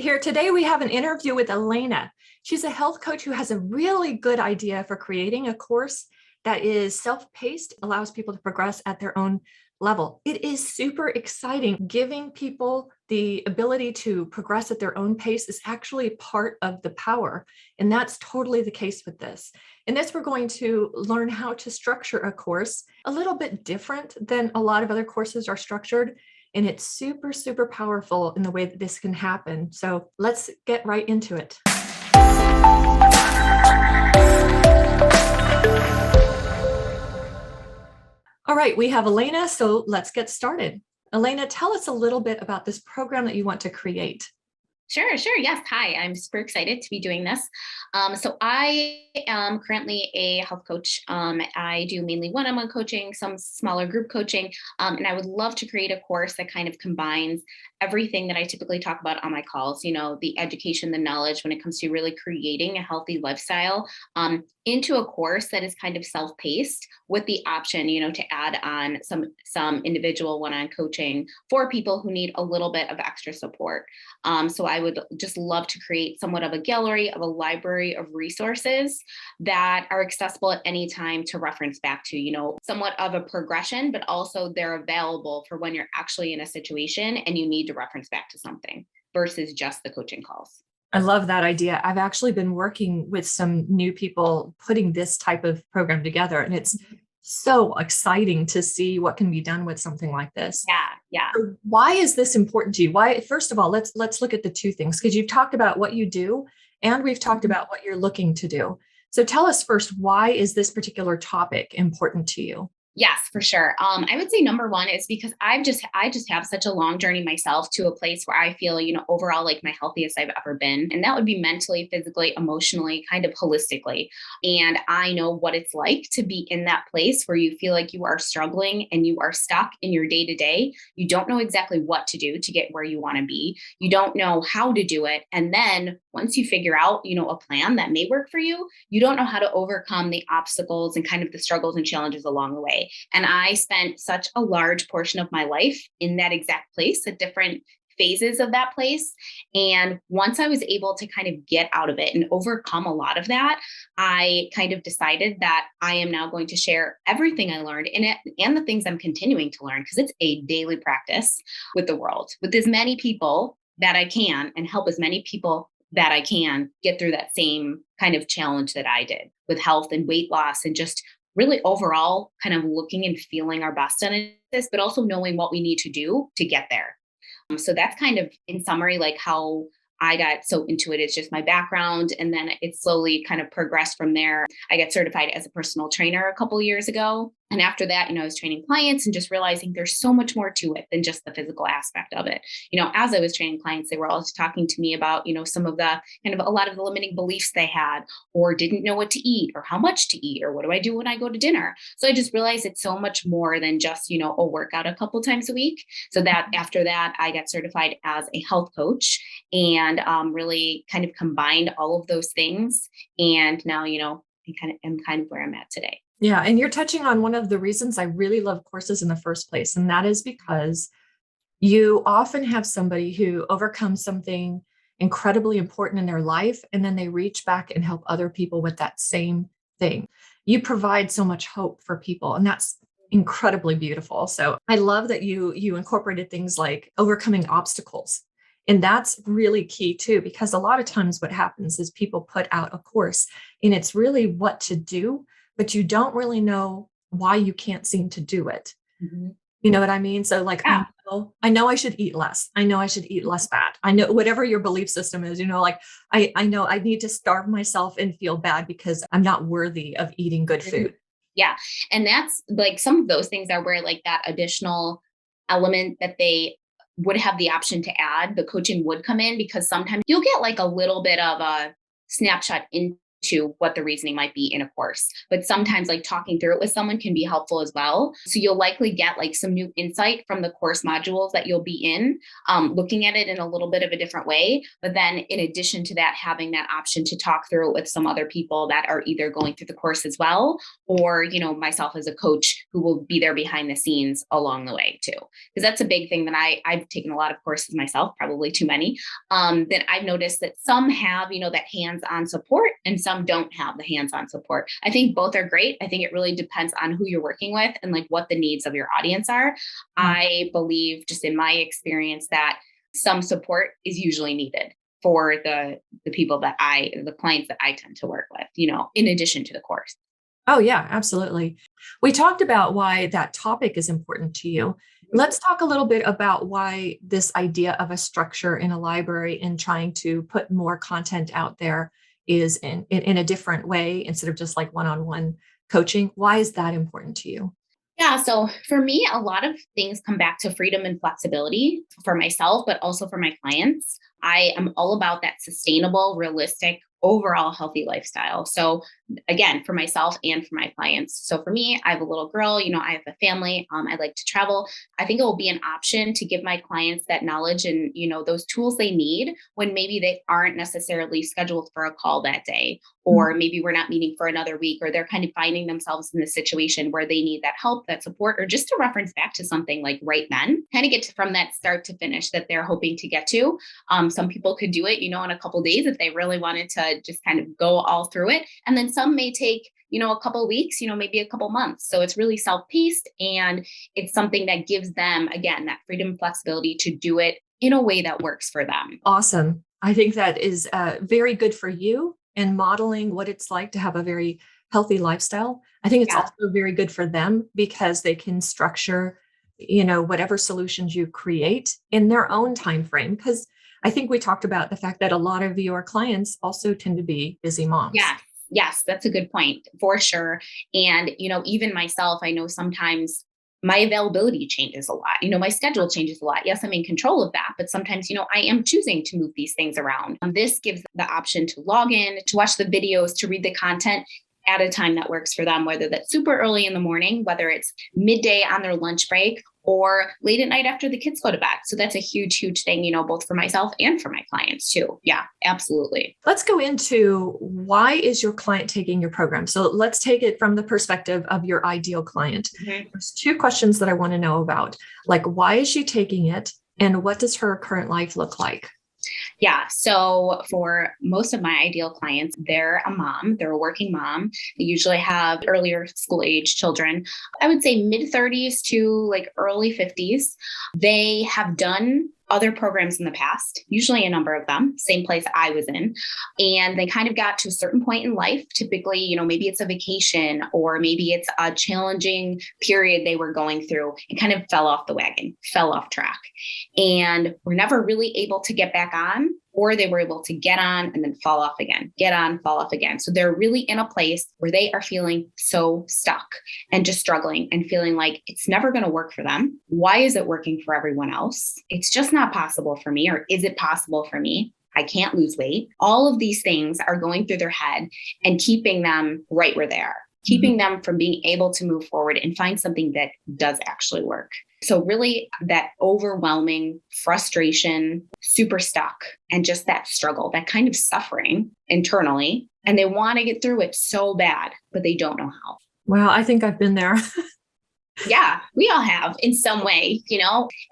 here today we have an interview with Elena. She's a health coach who has a really good idea for creating a course that is self-paced, allows people to progress at their own level. It is super exciting. Giving people the ability to progress at their own pace is actually part of the power. And that's totally the case with this. In this, we're going to learn how to structure a course a little bit different than a lot of other courses are structured. And it's super, super powerful in the way that this can happen. So let's get right into it. All right, we have Elena, so let's get started. Elena, tell us a little bit about this program that you want to create. Sure. Yes. Hi, I'm super excited to be doing this. So I am currently a health coach. I do mainly one-on-one coaching, some smaller group coaching, and I would love to create a course that kind of combines everything that I typically talk about on my calls, the education, the knowledge when it comes to really creating a healthy lifestyle, into a course that is kind of self-paced with the option, to add on some individual one-on-one coaching for people who need a little bit of extra support. So I would just love to create somewhat of a gallery, of a library of resources that are accessible at any time to reference back to, somewhat of a progression, but also they're available for when you're actually in a situation and you need to reference back to something versus just the coaching calls. I love that idea. I've actually been working with some new people putting this type of program together, and it's so exciting to see what can be done with something like this. Yeah. So why is this important to you? Why, first of all, let's look at the two things, because you've talked about what you do and we've talked about what you're looking to do. So tell us first, why is this particular topic important to you? Yes, for sure. I would say number one is because I just have such a long journey myself to a place where I feel, overall like my healthiest I've ever been. And that would be mentally, physically, emotionally, kind of holistically. And I know what it's like to be in that place where you feel like you are struggling and you are stuck in your day to day. You don't know exactly what to do to get where you want to be. You don't know how to do it. And then once you figure out, a plan that may work for you, you don't know how to overcome the obstacles and kind of the struggles and challenges along the way. And I spent such a large portion of my life in that exact place at different phases of that place. And once I was able to kind of get out of it and overcome a lot of that, I kind of decided that I am now going to share everything I learned in it and the things I'm continuing to learn, because it's a daily practice with the world, with as many people that I can, and help as many people that I can get through that same kind of challenge that I did with health and weight loss, and just really overall kind of looking and feeling our best on this, but also knowing what we need to do to get there. So that's kind of, in summary, like how I got so into it. It's just my background. And then it slowly kind of progressed from there. I got certified as a personal trainer a couple of years ago. And after that, I was training clients and just realizing there's so much more to it than just the physical aspect of it. As I was training clients, they were always talking to me about, some of the kind of a lot of the limiting beliefs they had, or didn't know what to eat or how much to eat, or what do I do when I go to dinner? So I just realized it's so much more than just, a workout a couple times a week. So that after that, I got certified as a health coach and really kind of combined all of those things. And now, I'm kind of where I'm at today. Yeah, and you're touching on one of the reasons I really love courses in the first place, and that is because you often have somebody who overcomes something incredibly important in their life, and then they reach back and help other people with that same thing. You provide so much hope for people, and that's incredibly beautiful. So I love that you incorporated things like overcoming obstacles. And that's really key too, because a lot of times what happens is people put out a course and it's really what to do, but you don't really know why you can't seem to do it. Mm-hmm. You know what I mean? So like, Yeah. I know I should eat less. I know I should eat less fat. I know whatever your belief system is, like I know I need to starve myself and feel bad because I'm not worthy of eating good food. Yeah. And that's like some of those things are where like that additional element that they would have the option to add, the coaching would come in, because sometimes you'll get like a little bit of a snapshot into to what the reasoning might be in a course. But sometimes like talking through it with someone can be helpful as well. So you'll likely get like some new insight from the course modules that you'll be in, looking at it in a little bit of a different way. But then in addition to that, having that option to talk through it with some other people that are either going through the course as well, or, myself as a coach who will be there behind the scenes along the way too. Because that's a big thing that I've taken a lot of courses myself, probably too many, that I've noticed that some have, that hands-on support and some don't have the hands-on support. I think both are great. I think it really depends on who you're working with and like what the needs of your audience are. Mm-hmm. I believe just in my experience that some support is usually needed for the people the clients that I tend to work with, in addition to the course. Oh, yeah, absolutely. We talked about why that topic is important to you. Let's talk a little bit about why this idea of a structure in a library and trying to put more content out there is in a different way instead of just like one-on-one coaching. Why is that important to you? Yeah. So for me, a lot of things come back to freedom and flexibility for myself, but also for my clients. I am all about that sustainable, realistic, overall healthy lifestyle. So again, for myself and for my clients. So for me, I have a little girl, I have a family. I like to travel. I think it will be an option to give my clients that knowledge and, those tools they need when maybe they aren't necessarily scheduled for a call that day, or maybe we're not meeting for another week, or they're kind of finding themselves in a situation where they need that help, that support, or just to reference back to something like right then, kind of get from that start to finish that they're hoping to get to. Some people could do it, in a couple of days if they really wanted to just kind of go all through it. And then some may take, a couple of weeks, maybe a couple months. So it's really self-paced, and it's something that gives them, again, that freedom and flexibility to do it in a way that works for them. Awesome. I think that is very good for you and modeling what it's like to have a very healthy lifestyle. I think it's also very good for them because they can structure, whatever solutions you create in their own time frame. Because I think we talked about the fact that a lot of your clients also tend to be busy moms. Yes, that's a good point for sure. And, even myself, I know sometimes my availability changes a lot. My schedule changes a lot. Yes, I'm in control of that, but sometimes, I am choosing to move these things around. This gives the option to log in, to watch the videos, to read the content at a time that works for them, whether that's super early in the morning, whether it's midday on their lunch break, or late at night after the kids go to bed. So that's a huge, huge thing, both for myself and for my clients too. Yeah, absolutely. Let's go into why is your client taking your program? So let's take it from the perspective of your ideal client. Mm-hmm. There's two questions that I want to know about, like why is she taking it and what does her current life look like? Yeah. So for most of my ideal clients, they're a mom, they're a working mom. They usually have earlier school age children. I would say mid 30s to like early 50s. They have done other programs in the past, usually a number of them, same place I was in. And they kind of got to a certain point in life, typically, maybe it's a vacation or maybe it's a challenging period they were going through and kind of fell off the wagon, fell off track. And were never really able to get back on, or they were able to get on and then fall off again, get on, fall off again. So they're really in a place where they are feeling so stuck and just struggling and feeling like it's never going to work for them. Why is it working for everyone else? It's just not possible for me. Or is it possible for me? I can't lose weight. All of these things are going through their head and keeping them right where they are, keeping them from being able to move forward and find something that does actually work. So really that overwhelming frustration, super stuck, and just that struggle, that kind of suffering internally. And they want to get through it so bad, but they don't know how. Wow, I think I've been there. Yeah, we all have in some way,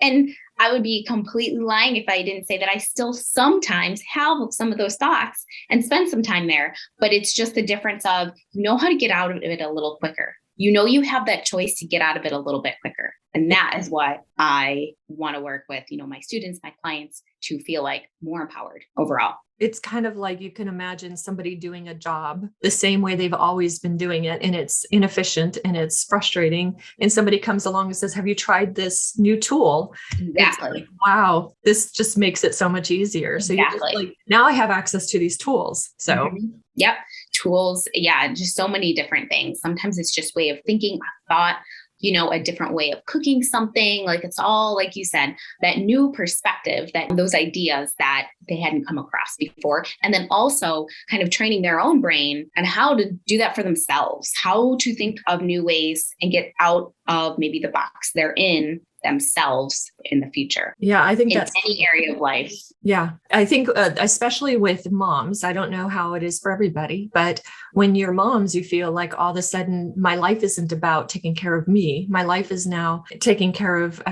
and I would be completely lying if I didn't say that I still sometimes have some of those thoughts and spend some time there. But it's just the difference of how to get out of it a little quicker. You have that choice to get out of it a little bit quicker. And that is what I want to work with, my students, my clients to feel like more empowered overall. It's kind of like you can imagine somebody doing a job the same way they've always been doing it, and it's inefficient and it's frustrating. And somebody comes along and says, have you tried this new tool? Exactly. Like, wow, this just makes it so much easier. So you're just like, now I have access to these tools. So Yep. Tools. Yeah. Just so many different things. Sometimes it's just way of thinking, thought. a different way of cooking something. Like it's all, like you said, that new perspective, that those ideas that they hadn't come across before. And then also kind of training their own brain and how to do that for themselves, how to think of new ways and get out of maybe the box they're in themselves in the future. Yeah, I think in that's any area of life. Yeah, I think especially with moms, I don't know how it is for everybody, but when you're moms, you feel like all of a sudden my life isn't about taking care of me. My life is now taking care of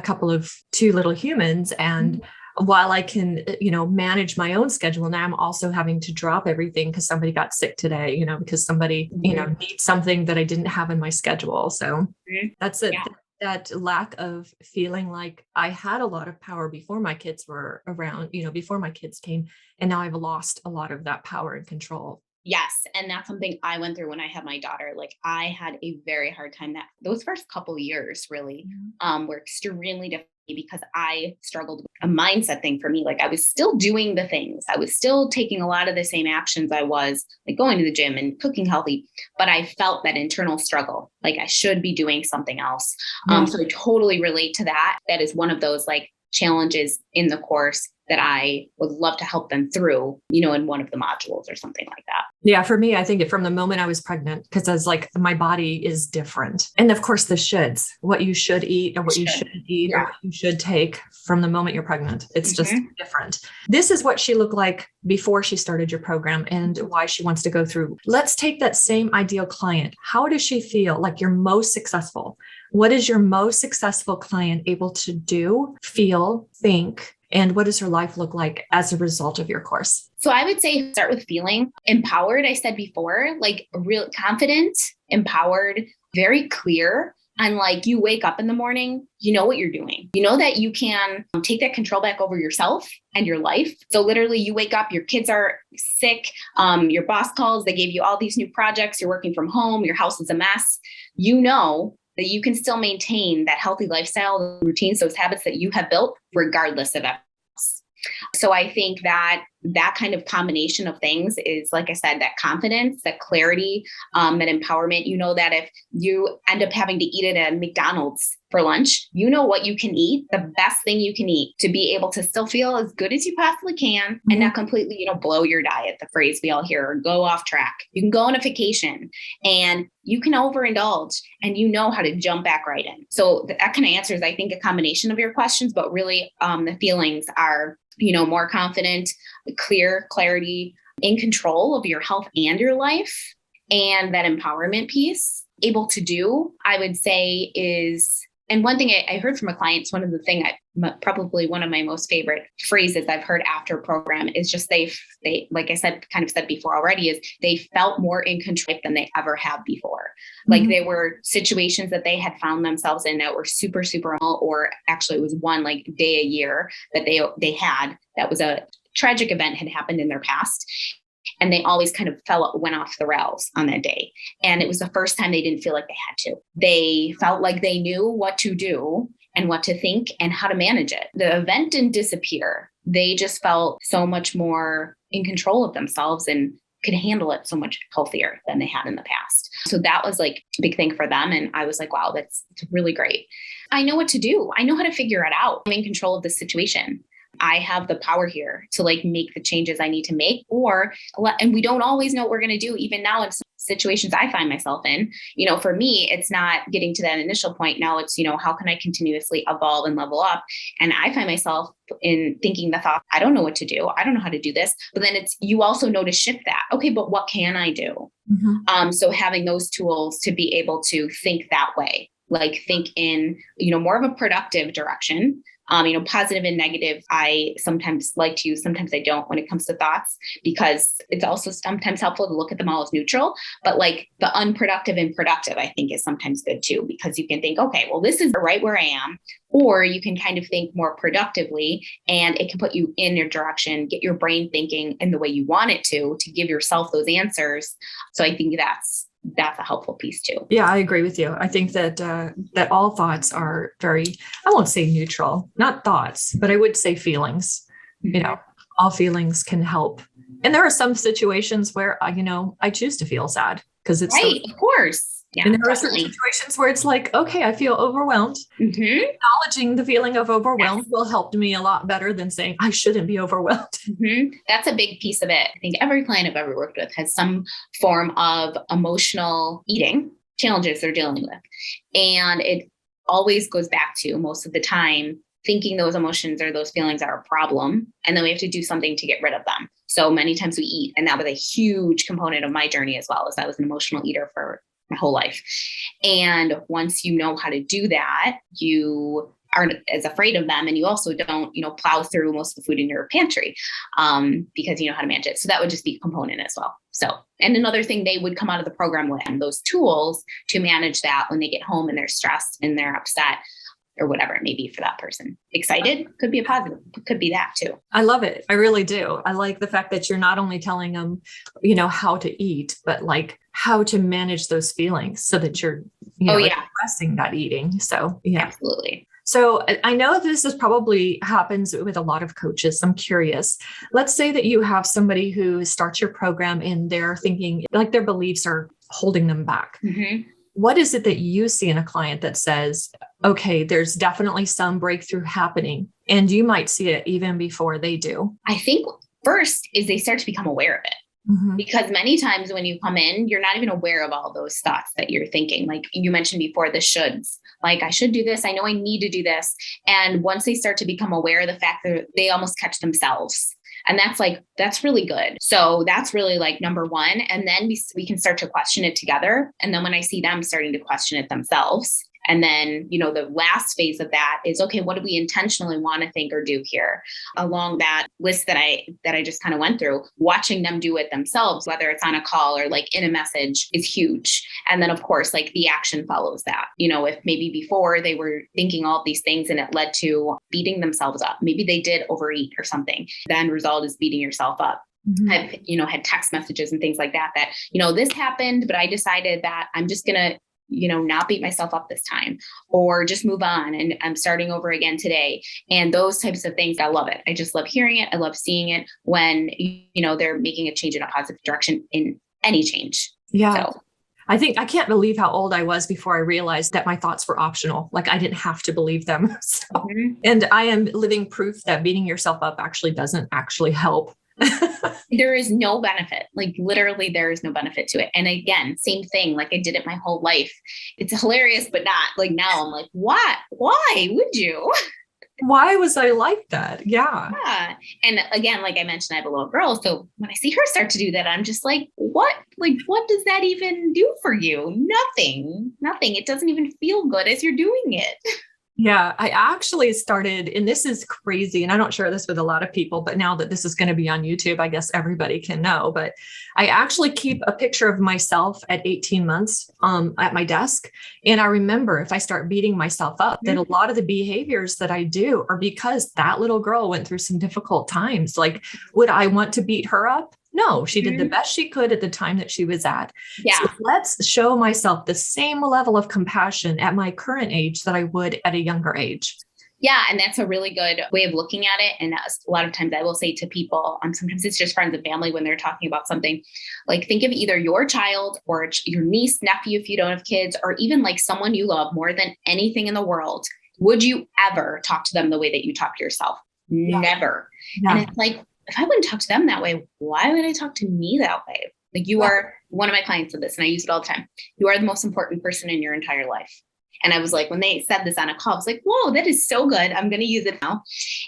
two little humans. And while I can, manage my own schedule, now I'm also having to drop everything because somebody got sick today, because somebody, needs something that I didn't have in my schedule. So that's it. Yeah. That lack of feeling like I had a lot of power before my kids were around, before my kids came, and now I've lost a lot of that power and control. Yes. And that's something I went through when I had my daughter. Like I had a very hard time that those first couple of years really were extremely difficult because I struggled with a mindset thing for me. Like I was still doing the things. I was still taking a lot of the same actions I was like going to the gym and cooking healthy, but I felt that internal struggle, like I should be doing something else. So I totally relate to that. That is one of those like challenges in the course that I would love to help them through, in one of the modules or something like that. Yeah, for me, I think from the moment I was pregnant, because I was like, my body is different. And of course, the shoulds, what you should eat and what you shouldn't eat or what you should take from the moment you're pregnant. It's just different. This is what she looked like before she started your program and why she wants to go through. Let's take that same ideal client. How does she feel like you're most successful? What is your most successful client able to do, feel, think? And what does her life look like as a result of your course? So I would say start with feeling empowered. I said before, like real confident, empowered, very clear. And like you wake up in the morning, you know what you're doing. You know that you can take that control back over yourself and your life. So literally you wake up, your kids are sick, your boss calls, they gave you all these new projects, you're working from home, your house is a mess. You know that you can still maintain that healthy lifestyle, routines, those habits that you have built regardless of that. So I think that kind of combination of things is, like I said, that confidence, that clarity, that empowerment. You know that if you end up having to eat it at McDonald's for lunch, you know what you can eat, the best thing you can eat to be able to still feel as good as you possibly can and not completely, blow your diet, the phrase we all hear, or go off track. You can go on a vacation and you can overindulge and you know how to jump back right in. So that kind of answers, I think, a combination of your questions, but really the feelings are, more confident, clarity, in control of your health and your life. And that empowerment piece, able to do, I would say is, and one thing I heard from a client, it's one of the things probably one of my most favorite phrases I've heard after a program is just they, like I said, kind of said before already, is they felt more in control than they ever have before. Like there were situations that they had found themselves in that were super, super, or actually it was one like day a year that they had, that was a tragic event had happened in their past. And they always kind of went off the rails on that day. And it was the first time they didn't feel like they had to. They felt like they knew what to do and what to think and how to manage it. The event didn't disappear. They just felt so much more in control of themselves and could handle it so much healthier than they had in the past. So that was like a big thing for them. And I was like, wow, it's really great. I know what to do. I know how to figure it out. I'm in control of the situation. I have the power here to like make the changes I need to make, and we don't always know what we're going to do. Even now in situations I find myself in, for me, it's not getting to that initial point. Now it's, how can I continuously evolve and level up? And I find myself in thinking the thought, I don't know what to do. I don't know how to do this. But then you also know to shift that. Okay, but what can I do? So having those tools to be able to think that way, like think in, more of a productive direction. Positive and negative, I sometimes like to use, sometimes I don't when it comes to thoughts, because it's also sometimes helpful to look at them all as neutral, but like the unproductive and productive, I think is sometimes good too, because you can think, okay, well, this is right where I am, or you can kind of think more productively and it can put you in your direction, get your brain thinking in the way you want it to give yourself those answers. So I think that's a helpful piece too. Yeah, I agree with you. I think that that all thoughts are very, I won't say neutral, not thoughts, but I would say feelings. All feelings can help. And there are some situations where I choose to feel sad because it's right, of course. Yeah, And there are certain definitely. situations where it's like, okay, I feel overwhelmed. Mm-hmm. Acknowledging the feeling of Yes. overwhelmed will help me a lot better than saying I shouldn't be overwhelmed. That's a big piece of it. I think every client I've ever worked with has some form of emotional eating challenges they're dealing with. And it always goes back to most of the time thinking those emotions or those feelings are a problem. And then we have to do something to get rid of them. So many times we eat. And that was a huge component of my journey as well, as I was an emotional eater for my whole life. And once you know how to do that, you aren't as afraid of them. And you also don't, plow through most of the food in your pantry because you know how to manage it. So that would just be a component as well. So, and another thing they would come out of the program with those tools to manage that when they get home and they're stressed and they're upset or whatever it may be for that person. Excited could be a positive, could be that too. I love it. I really do. I like the fact that you're not only telling them, how to eat, but like how to manage those feelings so that you're, addressing that eating. So, yeah. Absolutely. So I know this is probably happens with a lot of coaches. I'm curious. Let's say that you have somebody who starts your program and they're thinking like their beliefs are holding them back. Mm-hmm. What is it that you see in a client that says, okay, there's definitely some breakthrough happening, and you might see it even before they do? I think first is they start to become aware of it. Mm-hmm. Because many times when you come in, you're not even aware of all those thoughts that you're thinking. Like you mentioned before, the shoulds, like I should do this. I know I need to do this. And once they start to become aware of the fact that they almost catch themselves. And that's really good. So that's really like number one. And then we can start to question it together. And then when I see them starting to question it themselves, and then, the last phase of that is, okay, what do we intentionally want to think or do here? Along that list that I just kind of went through, watching them do it themselves, whether it's on a call or like in a message, is huge. And then of course, like the action follows that. If maybe before they were thinking all of these things and it led to beating themselves up, maybe they did overeat or something. The end result is beating yourself up. Mm-hmm. I've, had text messages and things like that, this happened, but I decided that I'm just going to not beat myself up this time, or just move on and I'm starting over again today. And those types of things, I love it. I just love hearing it. I love seeing it when, they're making a change in a positive direction in any change. Yeah. So. I can't believe how old I was before I realized that my thoughts were optional. Like I didn't have to believe them. So, and I am living proof that beating yourself up actually doesn't actually help. There is no benefit. Like literally there is no benefit to it. And again, same thing. Like I did it my whole life. It's hilarious, but not like now I'm like, what? Why would you? Why was I like that? Yeah. And again, like I mentioned, I have a little girl. So when I see her start to do that, I'm just like, what? Like, what does that even do for you? Nothing. It doesn't even feel good as you're doing it. Yeah, I actually started, and this is crazy, and I don't share this with a lot of people, but now that this is going to be on YouTube, I guess everybody can know, but I actually keep a picture of myself at 18 months at my desk. And I remember if I start beating myself up, that a lot of the behaviors that I do are because that little girl went through some difficult times. Like, would I want to beat her up? No, she did the best she could at the time that she was at. Yeah. So let's show myself the same level of compassion at my current age that I would at a younger age. Yeah. And that's a really good way of looking at it. And a lot of times I will say to people, sometimes it's just friends and family when they're talking about something, like think of either your child or your niece, nephew, if you don't have kids, or even like someone you love more than anything in the world. Would you ever talk to them the way that you talk to yourself? Yeah. Never. Yeah. And it's like, if I wouldn't talk to them that way, why would I talk to me that way? Like you are, one of my clients said this, and I use it all the time. You are the most important person in your entire life. And I was like, when they said this on a call, I was like, whoa, that is so good. I'm going to use it now.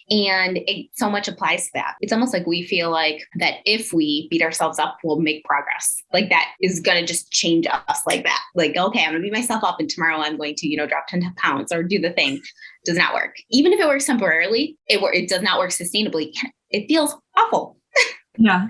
And it so much applies to that. It's almost like we feel like that if we beat ourselves up, we'll make progress. Like that is going to just change us like that. Like, okay, I'm going to beat myself up and tomorrow I'm going to, drop 10 pounds or do the thing. Does not work. Even if it works temporarily, it does not work sustainably. It feels awful. Yeah.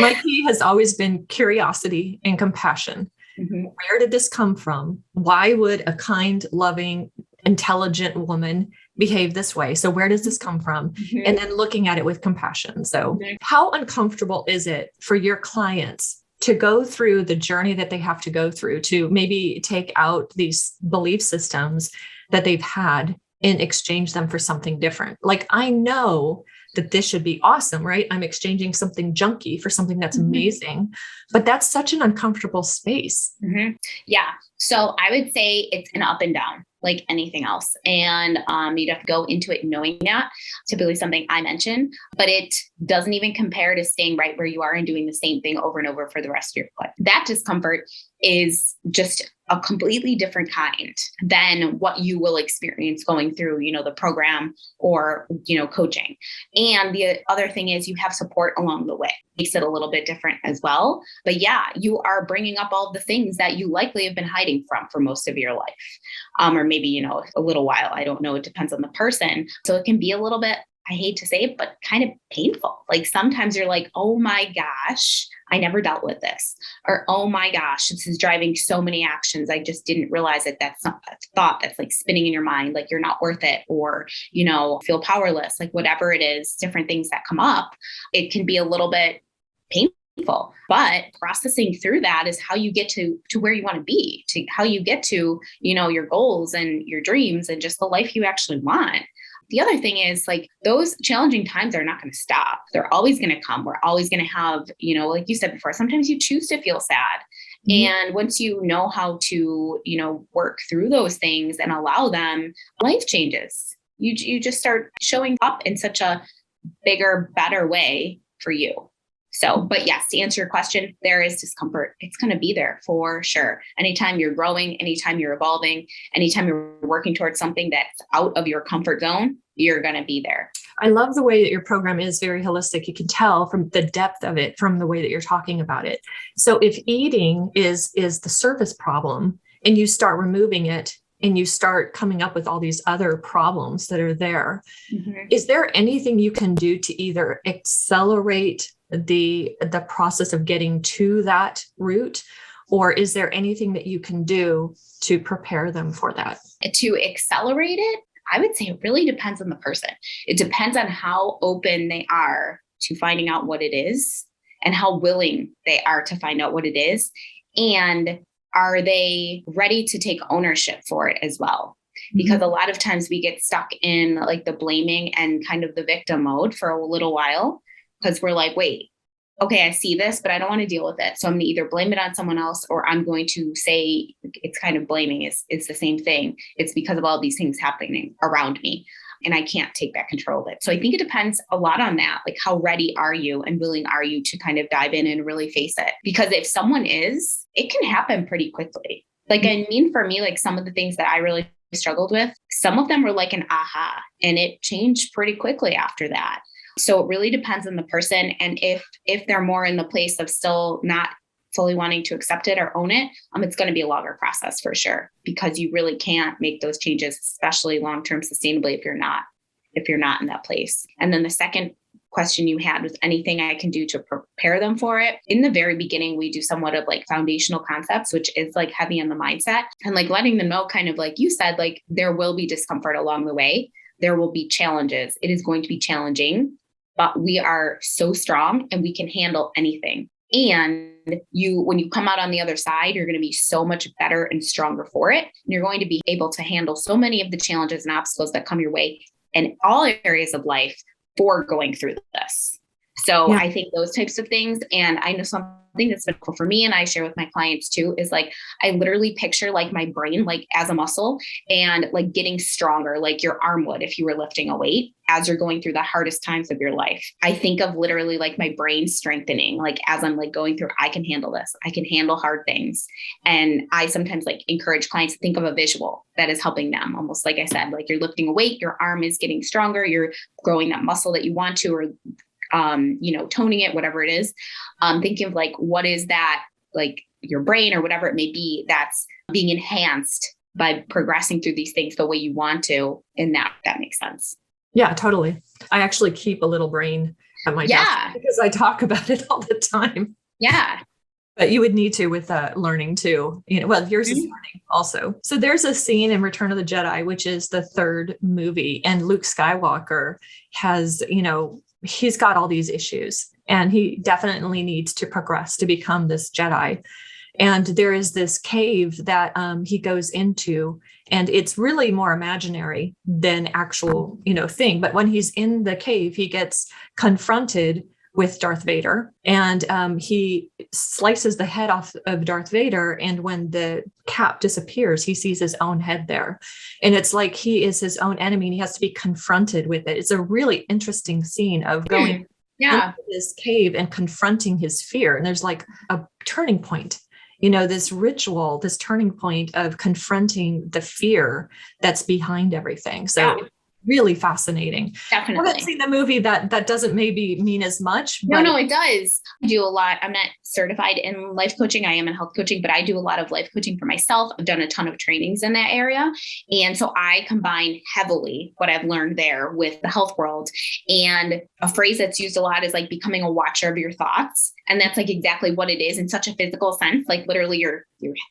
My key has always been curiosity and compassion. Mm-hmm. Where did this come from? Why would a kind, loving, intelligent woman behave this way? So where does this come from? Mm-hmm. And then looking at it with compassion. So how uncomfortable is it for your clients to go through the journey that they have to go through to maybe take out these belief systems that they've had and exchange them for something different? Like, I know that this should be awesome, right? I'm exchanging something junky for something that's Mhm. amazing, but that's such an uncomfortable space. Mm-hmm. Yeah. So I would say it's an up and down, like anything else. And you'd have to go into it knowing that, typically something I mention, but it doesn't even compare to staying right where you are and doing the same thing over and over for the rest of your life. That discomfort is just a completely different kind than what you will experience going through, the program or, coaching. And the other thing is you have support along the way. Makes it a little bit different as well. But yeah, you are bringing up all the things that you likely have been hiding from for most of your life. Or maybe, a little while. I don't know. It depends on the person. So it can be a little bit, I hate to say it, but kind of painful. Like sometimes you're like, oh my gosh, I never dealt with this. Or, oh my gosh, this is driving so many actions. I just didn't realize it. That's not a thought that's like spinning in your mind, like you're not worth it, or, feel powerless, like whatever it is, different things that come up. It can be a little bit painful, but processing through that is how you get to where you want to be, to how you get to, your goals and your dreams and just the life you actually want. The other thing is like those challenging times are not going to stop. They're always going to come. We're always going to have, like you said before, sometimes you choose to feel sad. Mm-hmm. And once you know how to, work through those things and allow them, life changes. You just start showing up in such a bigger, better way for you. So, but yes, to answer your question, there is discomfort. It's going to be there for sure. Anytime you're growing, anytime you're evolving, anytime you're working towards something that's out of your comfort zone, you're going to be there. I love the way that your program is very holistic. You can tell from the depth of it, from the way that you're talking about it. So if eating is the surface problem and you start removing it and you start coming up with all these other problems that are there, mm-hmm. Is there anything you can do to either accelerate the process of getting to that route, or is there anything that you can do to prepare them for that? To accelerate it, I would say it really depends on the person. It depends on how open they are to finding out what it is and how willing they are to find out what it is. And are they ready to take ownership for it as well? Because mm-hmm. a lot of times we get stuck in like the blaming and kind of the victim mode for a little while. Because we're like, wait, okay, I see this, but I don't want to deal with it. So I'm going to either blame it on someone else, or I'm going to say it's kind of blaming. It's the same thing. It's because of all these things happening around me, and I can't take back control of it. So I think it depends a lot on that. Like, how ready are you and willing are you to kind of dive in and really face it? Because if someone is, it can happen pretty quickly. Like, I mean, for me, like some of the things that I really struggled with, some of them were like an aha, and it changed pretty quickly after that. So it really depends on the person. And if they're more in the place of still not fully wanting to accept it or own it, it's going to be a longer process for sure, because you really can't make those changes, especially long-term sustainably, if you're not in that place. And then the second question you had was anything I can do to prepare them for it. In the very beginning, we do somewhat of like foundational concepts, which is like heavy on the mindset, and like letting them know, kind of like you said, like there will be discomfort along the way. There will be challenges. It is going to be challenging, but we are so strong and we can handle anything. And when you come out on the other side, you're going to be so much better and stronger for it. And you're going to be able to handle so many of the challenges and obstacles that come your way in all areas of life for going through this. So yeah. I think those types of things. And I know something that's been cool for me, and I share with my clients too, is like, I literally picture like my brain, like as a muscle, and like getting stronger, like your arm would, if you were lifting a weight as you're going through the hardest times of your life. I think of literally like my brain strengthening, like as I'm like going through, I can handle this. I can handle hard things. And I sometimes like encourage clients to think of a visual that is helping them. Almost like I said, like you're lifting a weight, your arm is getting stronger, you're growing that muscle that you want to, or toning it, whatever it is. Thinking of like, what is that, like your brain or whatever it may be, that's being enhanced by progressing through these things the way you want to. And that makes sense. Yeah, totally. I actually keep a little brain at my desk because I talk about it all the time. Yeah. But you would need to with learning too. Well, yours is learning also. So there's a scene in Return of the Jedi, which is the third movie, and Luke Skywalker has, he's got all these issues, and he definitely needs to progress to become this Jedi. And there is this cave that he goes into, and it's really more imaginary than actual, thing. But when he's in the cave, he gets confronted with Darth Vader, and he slices the head off of Darth Vader. And when the cap disappears, he sees his own head there. And it's like he is his own enemy and he has to be confronted with it. It's a really interesting scene of going into this cave and confronting his fear. And there's like a turning point, this ritual, this turning point of confronting the fear that's behind everything. So really fascinating. Definitely. I haven't seen the movie. That doesn't maybe mean as much. But no, it does. I do a lot. I'm not certified in life coaching. I am in health coaching, but I do a lot of life coaching for myself. I've done a ton of trainings in that area. And so I combine heavily what I've learned there with the health world. And a phrase that's used a lot is like becoming a watcher of your thoughts. And that's like exactly what it is in such a physical sense, like literally your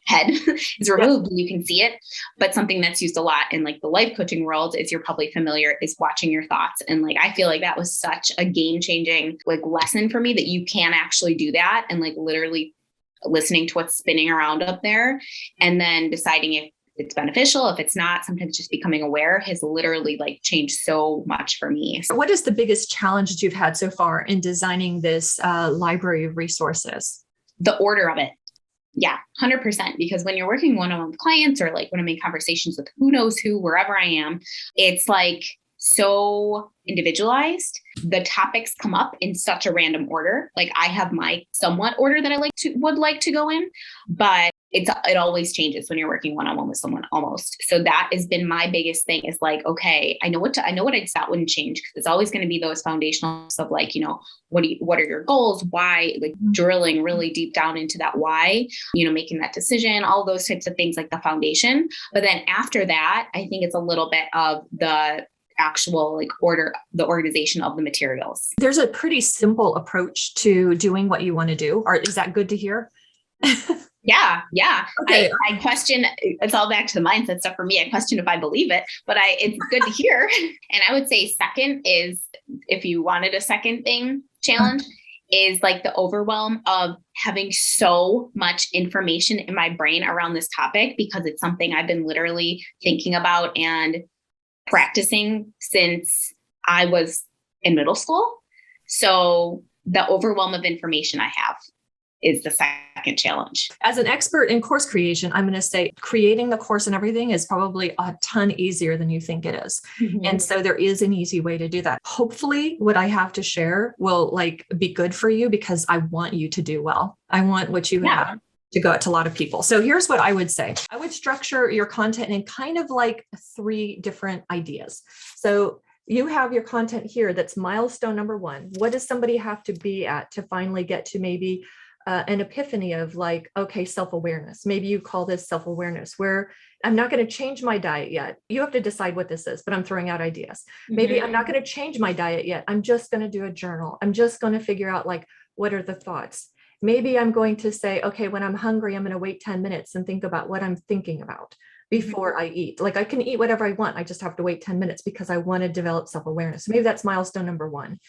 head is removed and you can see it. But something that's used a lot in like the life coaching world, is you're probably familiar, is watching your thoughts. And like, I feel like that was such a game changing like lesson for me, that you can actually do that, and like literally listening to what's spinning around up there and then deciding if it's beneficial, if it's not. Sometimes just becoming aware has literally like changed so much for me. What is the biggest challenge that you've had so far in designing this library of resources? The order of it. Yeah, 100%. Because when you're working one-on-one with clients, or like when I'm in conversations with who knows who, wherever I am, it's like so individualized. The topics come up in such a random order. Like I have my somewhat order that I would like to go in, but it always changes when you're working one-on-one with someone, almost. So that has been my biggest thing, is like, okay, I know what I just thought wouldn't change, because it's always going to be those foundationals of like, what are your goals? Why? Like drilling really deep down into that why, making that decision, all those types of things, like the foundation. But then after that, I think it's a little bit of the actual like the organization of the materials. There's a pretty simple approach to doing what you want to do. Or is that good to hear? Yeah. Okay. I question, it's all back to the mindset stuff for me. I question if I believe it, but it's good to hear. And I would say second is, if you wanted a second thing challenge, is like the overwhelm of having so much information in my brain around this topic, because it's something I've been literally thinking about and practicing since I was in middle school. So the overwhelm of information I have is the second challenge. As an expert in course creation, I'm going to say creating the course and everything is probably a ton easier than you think it is. Mm-hmm. And so there is an easy way to do that. Hopefully what I have to share will like be good for you, because I want you to do well. I want what you have to go out to a lot of people. So here's what I would say. I would structure your content in kind of like 3 different ideas. So you have your content here. That's milestone number 1. What does somebody have to be at to finally get to maybe an epiphany of like, okay, self-awareness. Maybe you call this self-awareness, where I'm not going to change my diet yet. You have to decide what this is, but I'm throwing out ideas. Maybe I'm not going to change my diet yet. I'm just going to do a journal. I'm just going to figure out like, what are the thoughts? Maybe I'm going to say, okay, when I'm hungry, I'm going to wait 10 minutes and think about what I'm thinking about before I eat. Like I can eat whatever I want. I just have to wait 10 minutes because I want to develop self-awareness. Maybe that's milestone number 1.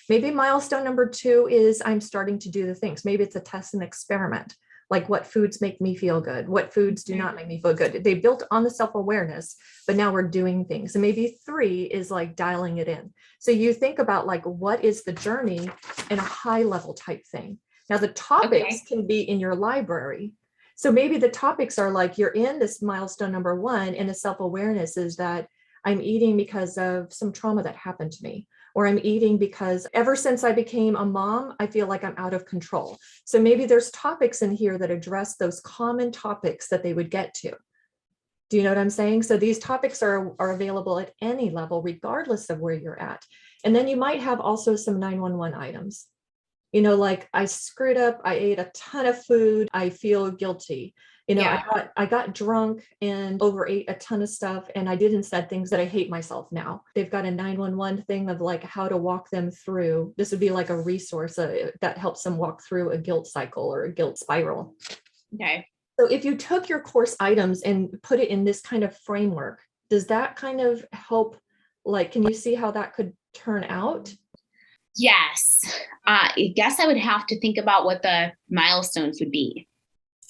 Maybe milestone number 2 is I'm starting to do the things. Maybe it's a test and experiment, like what foods make me feel good, what foods do not make me feel good. They built on the self-awareness, but now we're doing things. And maybe 3 is like dialing it in. So you think about like, what is the journey in a high level type thing? Now the topics can be in your library. So maybe the topics are like, you're in this milestone number 1, and the self-awareness is that I'm eating because of some trauma that happened to me, or I'm eating because ever since I became a mom, I feel like I'm out of control. So maybe there's topics in here that address those common topics that they would get to. Do you know what I'm saying? So these topics are available at any level, regardless of where you're at. And then you might have also some 911 items. Like I screwed up, I ate a ton of food, I feel guilty. I got drunk and overate a ton of stuff, and I did and said things that I hate myself now. They've got a 911 thing of like how to walk them through. This would be like a resource that helps them walk through a guilt cycle or a guilt spiral. Okay. So if you took your course items and put it in this kind of framework, does that kind of help? Like, can you see how that could turn out? Yes. I guess I would have to think about what the milestones would be.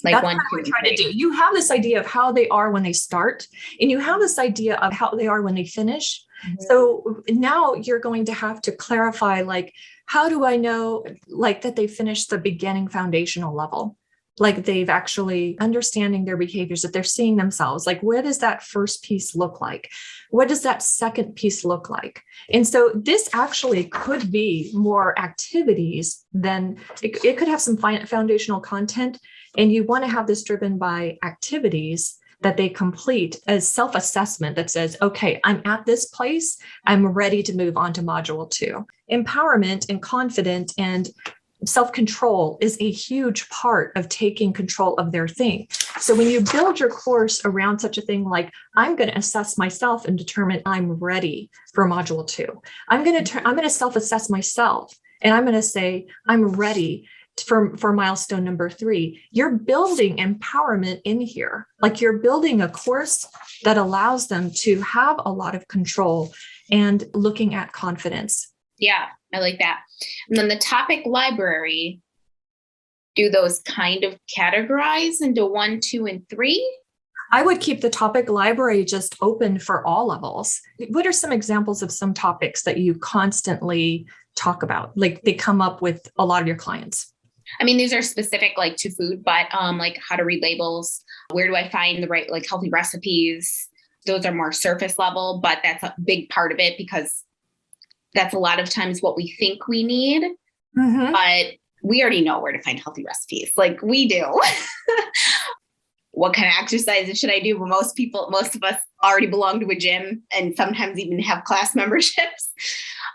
Like That's one, what I two, would and try to three. do. You have this idea of how they are when they start, and you have this idea of how they are when they finish. Mhm. So now you're going to have to clarify, like, how do I know, like, that they finished the beginning foundational level? Like they've actually understanding their behaviors, that they're seeing themselves. Like, what does that first piece look like? What does that second piece look like? And so this actually could be more activities than it could have some foundational content. And you want to have this driven by activities that they complete as self-assessment that says, okay, I'm at this place. I'm ready to move on to module 2. Empowerment and confident and self-control is a huge part of taking control of their thing. So when you build your course around such a thing like, I'm going to assess myself and determine I'm ready for module 2. I'm going to self-assess myself and I'm going to say I'm ready for milestone number 3. You're building empowerment in here. Like you're building a course that allows them to have a lot of control and looking at confidence. Yeah, I like that. And then the topic library, do those kind of categorize into 1, 2, and 3? I would keep the topic library just open for all levels. What are some examples of some topics that you constantly talk about? Like they come up with a lot of your clients. I mean, these are specific like to food, but like how to read labels, where do I find the right like healthy recipes? Those are more surface level, but that's a big part of it because that's a lot of times what we think we need, but we already know where to find healthy recipes. Like we do. What kind of exercises should I do? But most of us already belong to a gym and sometimes even have class memberships.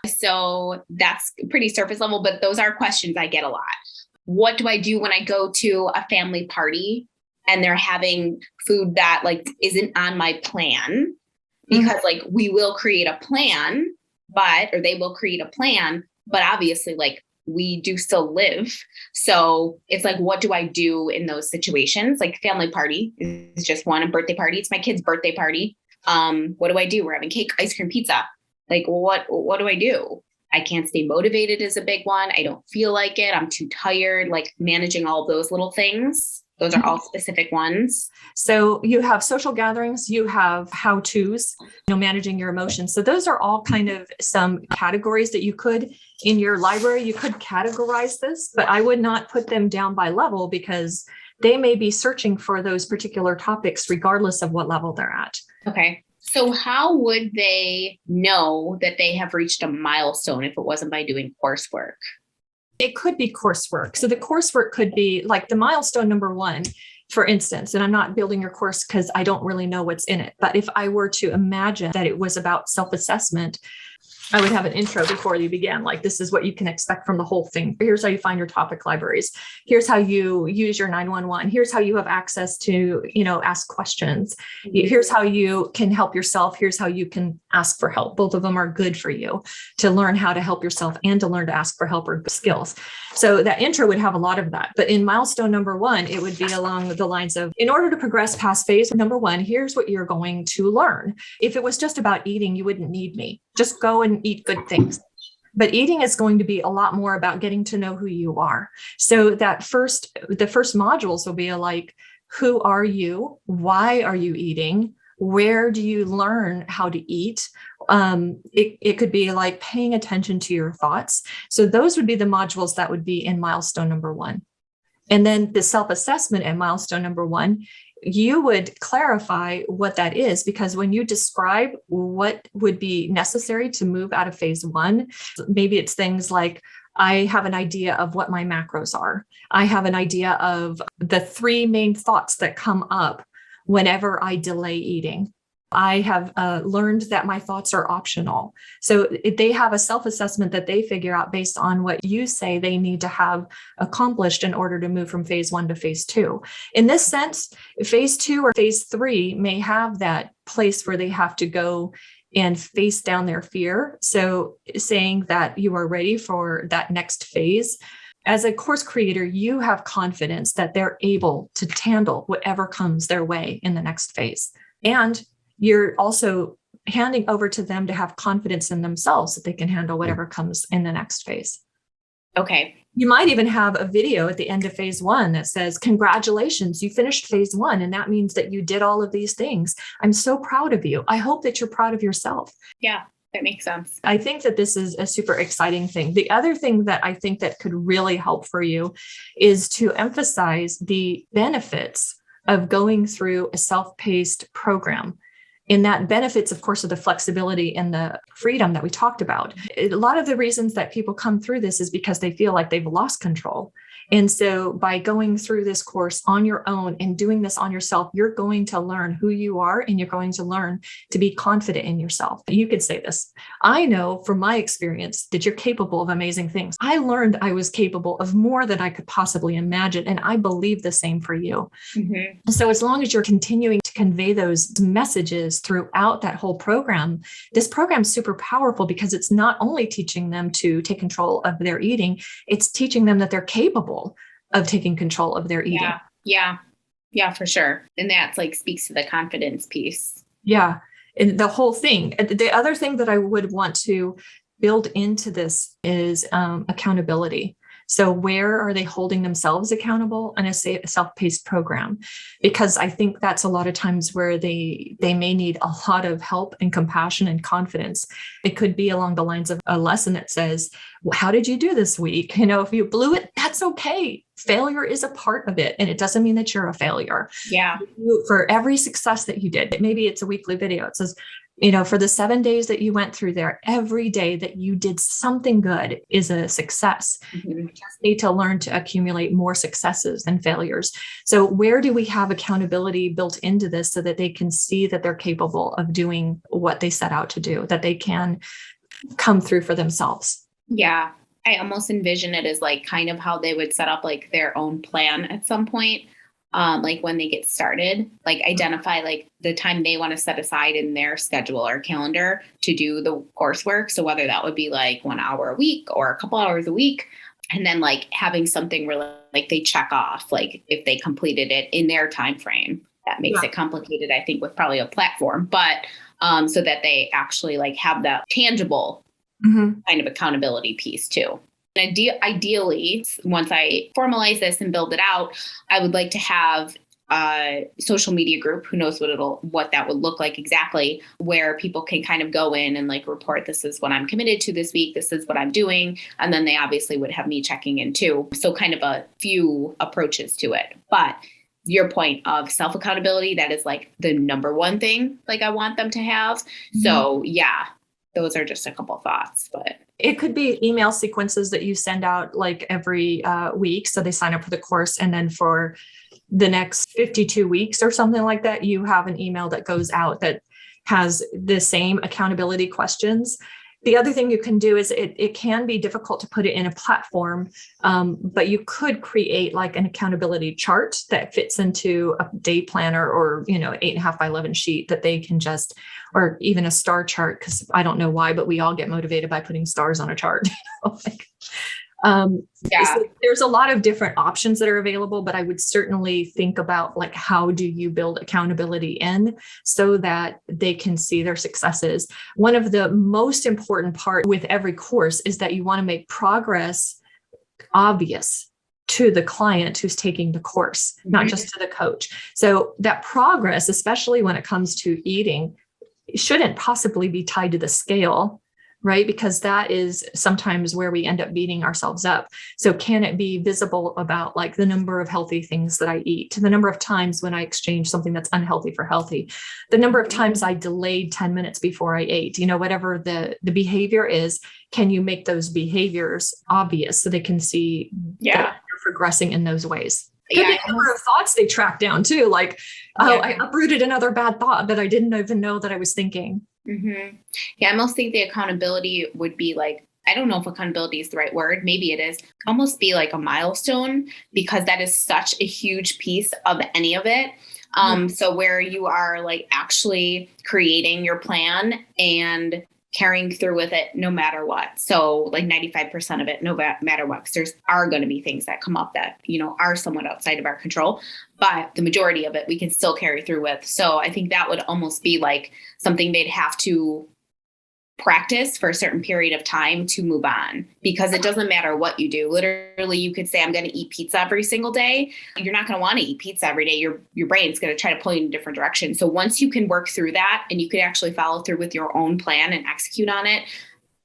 So that's pretty surface level, but those are questions I get a lot. What do I do when I go to a family party and they're having food that like isn't on my plan? Because like we will create a plan, or they will create a plan, but obviously like we do still live. So it's like, what do I do in those situations? Like family party is just one, a birthday party. It's my kid's birthday party. What do I do? We're having cake, ice cream, pizza. Like what do I do? I can't stay motivated is a big one. I don't feel like it. I'm too tired, like managing all of those little things. Those are all specific ones. So you have social gatherings, you have how-tos, managing your emotions. So those are all kind of some categories that you could, in your library, you could categorize this, but I would not put them down by level because they may be searching for those particular topics regardless of what level they're at. Okay. So how would they know that they have reached a milestone if it wasn't by doing coursework? It could be coursework. So the coursework could be like the milestone number 1, for instance, and I'm not building your course because I don't really know what's in it. But if I were to imagine that it was about self-assessment, I would have an intro before you began. Like, this is what you can expect from the whole thing. Here's how you find your topic libraries. Here's how you use your 911. Here's how you have access to, ask questions. Here's how you can help yourself. Here's how you can ask for help. Both of them are good for you to learn how to help yourself and to learn to ask for help or skills. So that intro would have a lot of that. But in milestone number 1, it would be along the lines of, in order to progress past phase number 1, here's what you're going to learn. If it was just about eating, you wouldn't need me. Just go and eat good things. But eating is going to be a lot more about getting to know who you are. So the first modules will be like, who are you? Why are you eating? Where do you learn how to eat? It could be like paying attention to your thoughts. So those would be the modules that would be in milestone number 1. And then the self-assessment at milestone number 1, you would clarify what that is, because when you describe what would be necessary to move out of phase 1, maybe it's things like, I have an idea of what my macros are. I have an idea of the 3 main thoughts that come up whenever I delay eating. I have learned that my thoughts are optional. So they have a self-assessment that they figure out based on what you say they need to have accomplished in order to move from phase 1 to phase 2. In this sense, phase 2 or phase 3 may have that place where they have to go and face down their fear. So saying that you are ready for that next phase. As a course creator, you have confidence that they're able to handle whatever comes their way in the next phase. And you're also handing over to them to have confidence in themselves that they can handle whatever comes in the next phase. Okay. You might even have a video at the end of phase one that says, congratulations, you finished phase one. And that means that you did all of these things. I'm so proud of you. I hope that you're proud of yourself. Yeah, that makes sense. I think that this is a super exciting thing. The other thing that I think that could really help for you is to emphasize the benefits of going through a self-paced program. And that benefits, of course, of the flexibility and the freedom that we talked about. A lot of the reasons that people come through this is because they feel like they've lost control. And so by going through this course on your own and doing this on yourself, you're going to learn who you are, and you're going to learn to be confident in yourself. You could say this. I know from my experience that you're capable of amazing things. I learned I was capable of more than I could possibly imagine. And I believe the same for you. Mm-hmm. So as long as you're continuing to convey those messages throughout that whole program, this program is super powerful because it's not only teaching them to take control of their eating, it's teaching them that they're capable of taking control of their eating. Yeah, for sure. And that's like speaks to the confidence piece. Yeah. And the whole thing. The other thing that I would want to build into this is accountability. So where are they holding themselves accountable in a self-paced program? Because I think that's a lot of times where they may need a lot of help and compassion and confidence. It could be along the lines of a lesson that says, well, how did you do this week? If you blew it, that's okay. Failure is a part of it. And it doesn't mean that you're a failure. Yeah. For every success that you did, maybe it's a weekly video. It says, for the 7 days that you went through there, every day that you did something good is a success. Mm-hmm. We just need to learn to accumulate more successes than failures. So where do we have accountability built into this so that they can see that they're capable of doing what they set out to do, that they can come through for themselves? Yeah. I almost envision it as like kind of how they would set up like their own plan at some point. Like when they get started, like identify like the time they want to set aside in their schedule or calendar to do the coursework. So whether that would be like 1 hour a week or a couple hours a week, and then like having something really like they check off, like if they completed it in their time frame. That makes it complicated, I think, with probably a platform, but so that they actually like have that tangible kind of accountability piece too. Ideally, once I formalize this and build it out, I would like to have a social media group, who knows what that would look like exactly, where people can kind of go in and like report, this is what I'm committed to this week, this is what I'm doing. And then they obviously would have me checking in too. So kind of a few approaches to it. But your point of self-accountability, that is like the number one thing like I want them to have. Mm-hmm. So yeah, those are just a couple thoughts, but it could be email sequences that you send out like every week. So they sign up for the course, and then for the next 52 weeks or something like that, you have an email that goes out that has the same accountability questions. The other thing you can do is it can be difficult to put it in a platform, but you could create like an accountability chart that fits into a day planner or, 8.5 by 11 sheet that they can just, or even a star chart, because I don't know why, but we all get motivated by putting stars on a chart. So there's a lot of different options that are available, but I would certainly think about like, how do you build accountability in so that they can see their successes? One of the most important part with every course is that you want to make progress obvious to the client who's taking the course, not just to the coach. So that progress, especially when it comes to eating, shouldn't possibly be tied to the scale, right? Because that is sometimes where we end up beating ourselves up. So can it be visible about like the number of healthy things that I eat, the number of times when I exchange something that's unhealthy for healthy, the number of times I delayed 10 minutes before I ate, whatever the behavior is, can you make those behaviors obvious so they can see that you're progressing in those ways? Could be a number of thoughts they track down too. Like, I uprooted another bad thought that I didn't even know that I was thinking. Mm-hmm. Yeah, I almost think the accountability would be like, I don't know if accountability is the right word. Maybe it is. Almost be like a milestone, because that is such a huge piece of any of it. So where you are like actually creating your plan and carrying through with it no matter what. So like 95% of it, no matter what, because there are going to be things that come up that, are somewhat outside of our control, but the majority of it we can still carry through with. So I think that would almost be like something they'd have to practice for a certain period of time to move on, because it doesn't matter what you do. Literally, you could say, I'm going to eat pizza every single day. You're not going to want to eat pizza every day. Your brain's going to try to pull you in a different direction. So once you can work through that and you can actually follow through with your own plan and execute on it,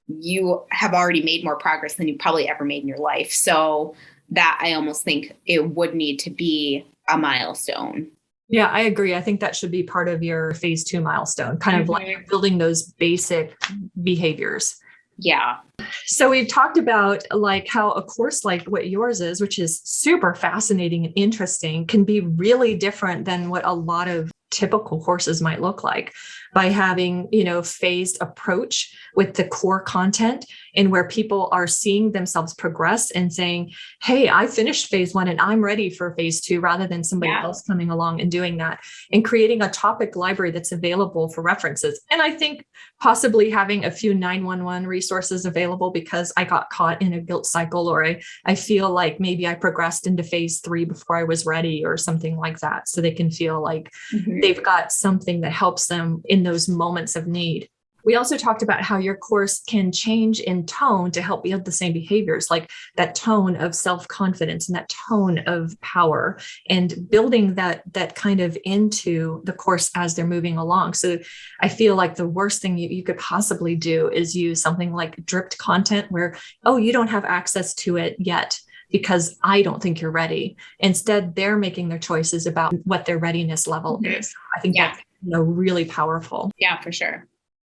you have already made more progress than you probably ever made in your life. So that, I almost think it would need to be a milestone. Yeah, I agree. I think that should be part of your phase 2 milestone, kind of like building those basic behaviors. Yeah. So we've talked about like how a course like what yours is, which is super fascinating and interesting, can be really different than what a lot of typical courses might look like, by having, phased approach with the core content, and where people are seeing themselves progress and saying, hey, I finished phase 1 and I'm ready for phase 2, rather than somebody else coming along and doing that, and creating a topic library that's available for references. And I think possibly having a few 911 resources available, because I got caught in a guilt cycle, or I feel like maybe I progressed into phase 3 before I was ready, or something like that. So they can feel like they've got something that helps them in those moments of need. We also talked about how your course can change in tone to help build the same behaviors, like that tone of self-confidence and that tone of power, and building that kind of into the course as they're moving along. So I feel like the worst thing you could possibly do is use something like dripped content where, oh, you don't have access to it yet because I don't think you're ready. Instead, they're making their choices about what their readiness level is. I think that's really powerful. Yeah, for sure.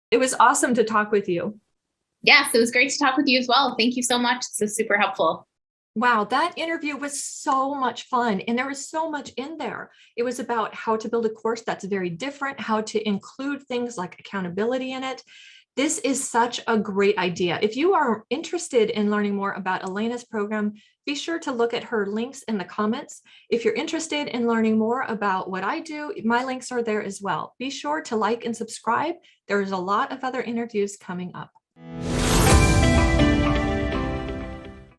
It was awesome to talk with you. Yes, it was great to talk with you as well. Thank you so much. This is super helpful. Wow, that interview was so much fun. And there was so much in there. It was about how to build a course that's very different, how to include things like accountability in it. This is such a great idea. If you are interested in learning more about Elena's program, be sure to look at her links in the comments. If you're interested in learning more about what I do, my links are there as well. Be sure to like and subscribe. There's a lot of other interviews coming up.